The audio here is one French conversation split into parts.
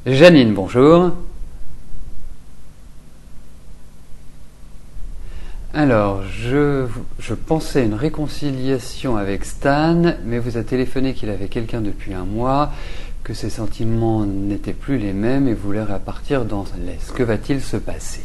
Janine, bonjour. Alors, je pensais à une réconciliation avec Stan, mais vous a téléphoné qu'il avait quelqu'un depuis un mois, que ses sentiments n'étaient plus les mêmes et voulait repartir dans l'Est. Que va-t-il se passer ?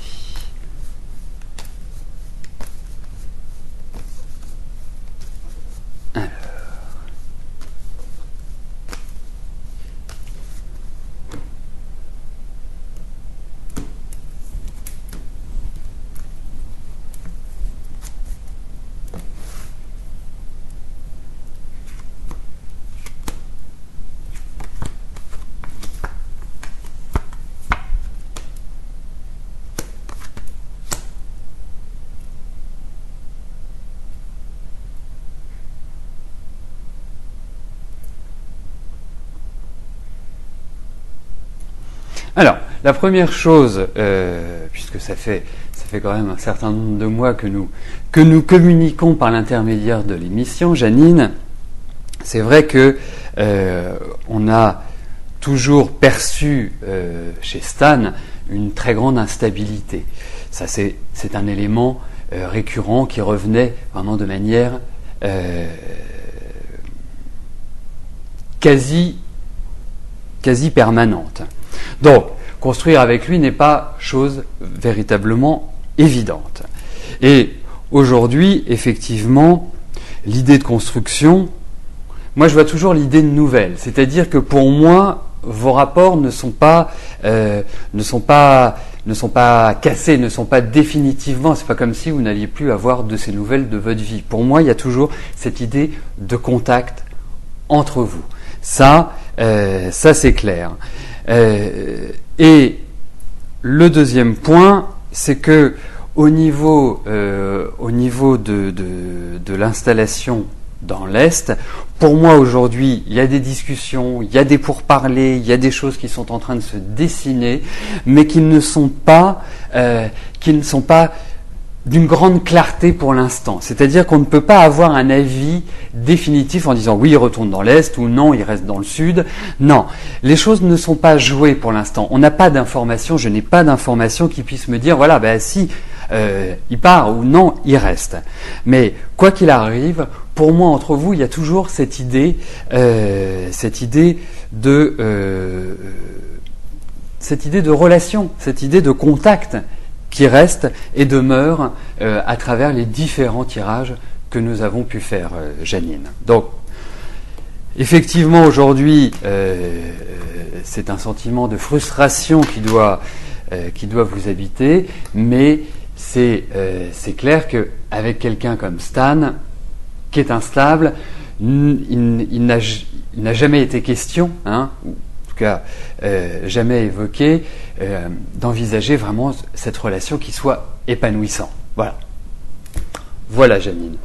Alors, la première chose, puisque ça fait quand même un certain nombre de mois que nous communiquons par l'intermédiaire de l'émission, Janine, c'est vrai que on a toujours perçu chez Stan une très grande instabilité. Ça, c'est un élément récurrent qui revenait vraiment de manière quasi permanente. Donc, construire avec lui n'est pas chose véritablement évidente. Et aujourd'hui, effectivement, l'idée de construction, moi je vois toujours l'idée de nouvelle. C'est-à-dire que pour moi, vos rapports ne sont pas cassés, ne sont pas définitivement. C'est pas comme si vous n'alliez plus avoir de ces nouvelles de votre vie. Pour moi, il y a toujours cette idée de contact entre vous. Ça c'est clair. Et le deuxième point, c'est que au niveau de l'installation dans l'Est, pour moi aujourd'hui, il y a des discussions, il y a des pourparlers, il y a des choses qui sont en train de se dessiner, mais qui ne sont pas d'une grande clarté pour l'instant. C'est-à-dire qu'on ne peut pas avoir un avis définitif en disant oui, il retourne dans l'Est ou non, il reste dans le Sud. Non, les choses ne sont pas jouées pour l'instant. On n'a pas d'informations, je n'ai pas d'informations qui puissent me dire voilà, ben si il part ou non, il reste. Mais quoi qu'il arrive, pour moi, entre vous, il y a toujours cette idée de relation, cette idée de contact qui reste et demeure à travers les différents tirages que nous avons pu faire, Janine. Donc, effectivement, aujourd'hui, c'est un sentiment de frustration qui doit vous habiter, mais c'est clair qu'avec quelqu'un comme Stan, qui est instable, il n'a jamais été question, jamais évoqué, d'envisager vraiment cette relation qui soit épanouissante. Voilà Janine.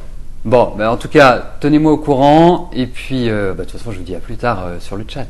Bon, en tout cas, tenez-moi au courant, et puis de toute façon je vous dis à plus tard sur le chat.